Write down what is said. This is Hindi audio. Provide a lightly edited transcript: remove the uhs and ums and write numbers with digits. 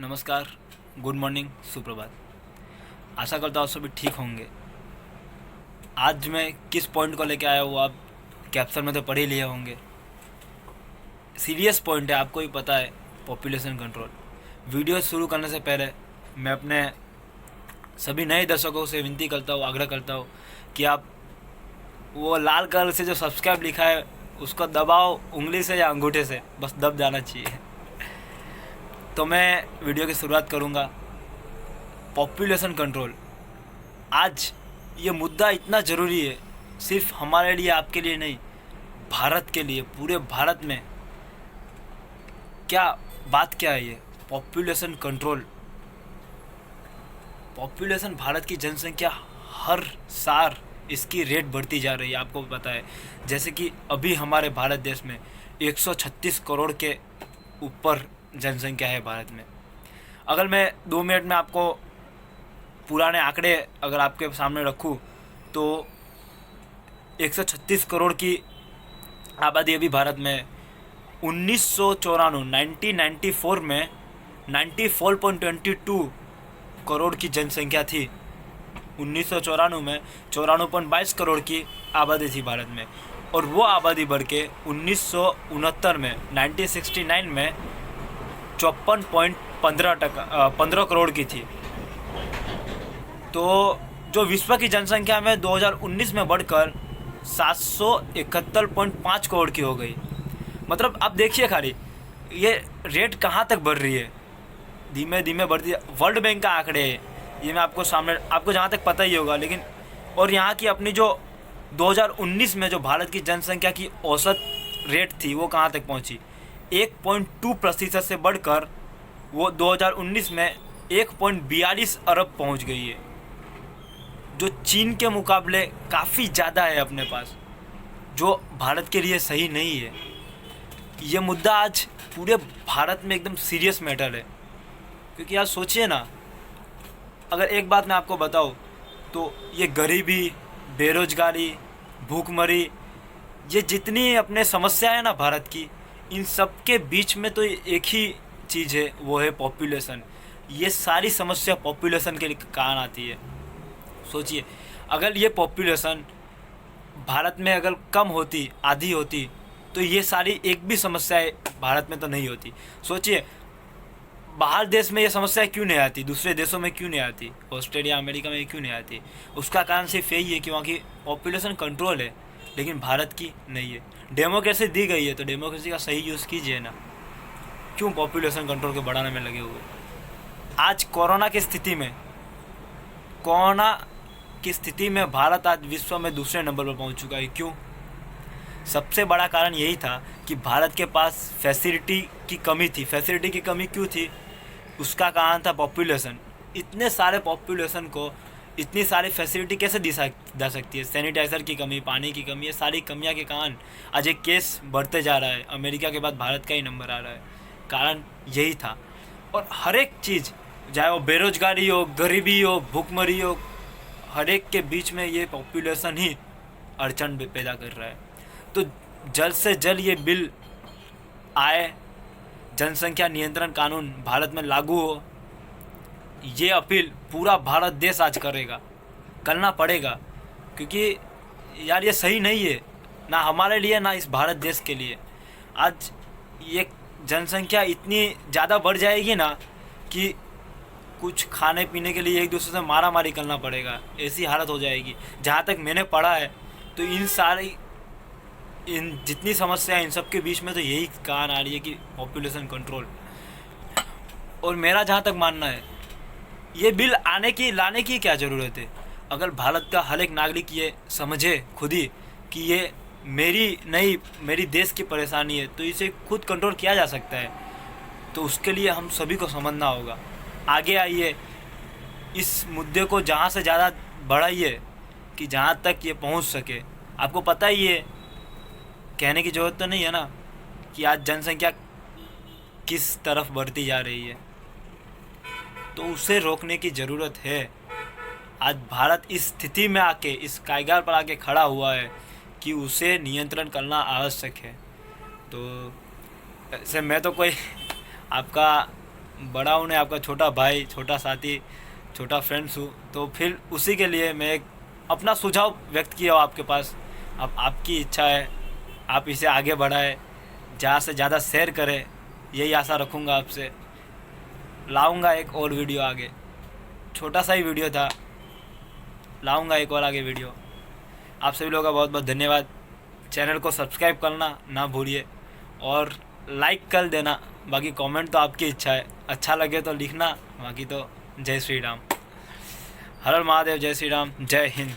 नमस्कार, गुड मॉर्निंग, सुप्रभात। आशा करता हूँ सभी ठीक होंगे। आज मैं किस पॉइंट को लेके आया हूँ आप कैप्शन में तो पढ़ ही लिए होंगे। सीरियस पॉइंट है, आपको ही पता है, पॉपुलेशन कंट्रोल। वीडियो शुरू करने से पहले मैं अपने सभी नए दर्शकों से विनती करता हूँ, आग्रह करता हूँ कि आप वो लाल कलर से जो सब्सक्राइब लिखा है उसको दबाओ, उंगली से या अंगूठे से, बस दब जाना चाहिए। तो मैं वीडियो की शुरुआत करूँगा। पॉपुलेशन कंट्रोल, आज ये मुद्दा इतना ज़रूरी है, सिर्फ हमारे लिए, आपके लिए नहीं, भारत के लिए, पूरे भारत में। क्या बात क्या है ये पॉपुलेशन कंट्रोल? पॉपुलेशन, भारत की जनसंख्या हर साल इसकी रेट बढ़ती जा रही है, आपको पता है। जैसे कि अभी हमारे भारत देश में 136 करोड़ के ऊपर जनसंख्या है भारत में। अगर मैं 2 मिनट में आपको पुराने आंकड़े अगर आपके सामने रखूं तो 136 करोड़ की आबादी अभी भारत में। 1994 में 94.22 करोड़ की जनसंख्या थी। 1994 में 94.22 करोड़ की आबादी थी भारत में, और वो आबादी बढ़ के 1969 में 1969 में 54.15 करोड़ की थी। तो जो विश्व की जनसंख्या में 2019 में बढ़कर 771.5 करोड़ की हो गई। मतलब आप देखिए खाली ये रेट कहाँ तक बढ़ रही है, धीमे धीमे बढ़ती है। वर्ल्ड बैंक का आंकड़े है ये, मैं आपको सामने, आपको जहाँ तक पता ही होगा। लेकिन और यहाँ की अपनी जो 2019 में जो भारत की जनसंख्या की औसत रेट थी वो कहाँ तक पहुँची, 1.2% से बढ़कर वो 2019 में 1.42 अरब पहुँच गई है, जो चीन के मुकाबले काफ़ी ज़्यादा है अपने पास, जो भारत के लिए सही नहीं है। ये मुद्दा आज पूरे भारत में एकदम सीरियस मैटर है, क्योंकि आज सोचिए ना, अगर एक बात मैं आपको बताऊं तो ये गरीबी, बेरोजगारी, भूखमरी, ये जितनी अपने समस्या है ना भारत की, इन सब के बीच में तो एक ही चीज़ है, वो है पॉपुलेशन। ये सारी समस्या पॉपुलेशन के कारण आती है। सोचिए, अगर ये पॉपुलेशन भारत में अगर कम होती, आधी होती, तो ये सारी एक भी समस्याएं भारत में तो नहीं होती। सोचिए, बाहर देश में ये समस्या क्यों नहीं आती, दूसरे देशों में क्यों नहीं आती, ऑस्ट्रेलिया, अमेरिका में क्यों नहीं आती? उसका कारण सिर्फ यही है कि वहाँ की पॉपुलेशन कंट्रोल है, लेकिन भारत की नहीं है। डेमोक्रेसी दी गई है तो डेमोक्रेसी का सही यूज़ कीजिए ना, क्यों पॉपुलेशन कंट्रोल को बढ़ाने में लगे हुए? आज कोरोना की स्थिति में भारत आज विश्व में दूसरे नंबर पर पहुंच चुका है। क्यों? सबसे बड़ा कारण यही था कि भारत के पास फैसिलिटी की कमी थी। फैसिलिटी की कमी क्यों थी? उसका कारण था पॉपुलेशन। इतने सारे पॉपुलेशन को इतनी सारी फैसिलिटी कैसे दी जा सकती है? सैनिटाइज़र की कमी, पानी की कमी, ये सारी कमियां के कारण आज एक केस बढ़ते जा रहा है। अमेरिका के बाद भारत का ही नंबर आ रहा है। कारण यही था। और हर एक चीज़, चाहे वो बेरोजगारी हो, गरीबी हो, भूखमरी हो, हर एक के बीच में ये पॉपुलेशन ही अड़चन पैदा कर रहा है। तो जल्द से जल्द ये बिल आए, जनसंख्या नियंत्रण कानून भारत में लागू हो, ये अपील पूरा भारत देश आज करना पड़ेगा। क्योंकि यार ये सही नहीं है, ना हमारे लिए ना इस भारत देश के लिए। आज ये जनसंख्या इतनी ज़्यादा बढ़ जाएगी ना कि कुछ खाने पीने के लिए एक दूसरे से मारा मारी करना पड़ेगा, ऐसी हालत हो जाएगी। जहाँ तक मैंने पढ़ा है तो इन जितनी समस्या, इन सब के बीच में तो यही कारण आ रही है कि पॉपुलेशन कंट्रोल। और मेरा जहाँ तक मानना है, ये बिल लाने की क्या ज़रूरत है? अगर भारत का हर एक नागरिक ये समझे खुद ही कि ये मेरी देश की परेशानी है, तो इसे खुद कंट्रोल किया जा सकता है। तो उसके लिए हम सभी को समझना होगा। आगे आइए, इस मुद्दे को ज़्यादा से ज़्यादा बढ़ाइए कि जहाँ तक ये पहुँच सके। आपको पता ही है, कहने की ज़रूरत तो नहीं है ना कि आज जनसंख्या किस तरफ बढ़ती जा रही है। तो उसे रोकने की ज़रूरत है। आज भारत इस स्थिति में आके, इस कायगार पर आके खड़ा हुआ है कि उसे नियंत्रण करना आवश्यक है। तो ऐसे मैं तो कोई आपका बड़ा हूँ, आपका छोटा भाई, छोटा साथी, छोटा फ्रेंड्स हूँ, तो फिर उसी के लिए मैं एक अपना सुझाव व्यक्त किया हूँ आपके पास। अब आपकी इच्छा है, आप इसे आगे बढ़ाएं, ज़्यादा से ज़्यादा शेयर करें, यही आशा रखूँगा आपसे। लाऊंगा एक और वीडियो आगे, छोटा सा ही वीडियो था, लाऊंगा एक और आगे वीडियो। आप सभी लोगों का बहुत बहुत धन्यवाद। चैनल को सब्सक्राइब करना ना भूलिए और लाइक कर देना। बाकी कमेंट तो आपकी इच्छा है, अच्छा लगे तो लिखना, बाकी तो जय श्री राम। हर हर महादेव, जय श्री राम, जय हिंद।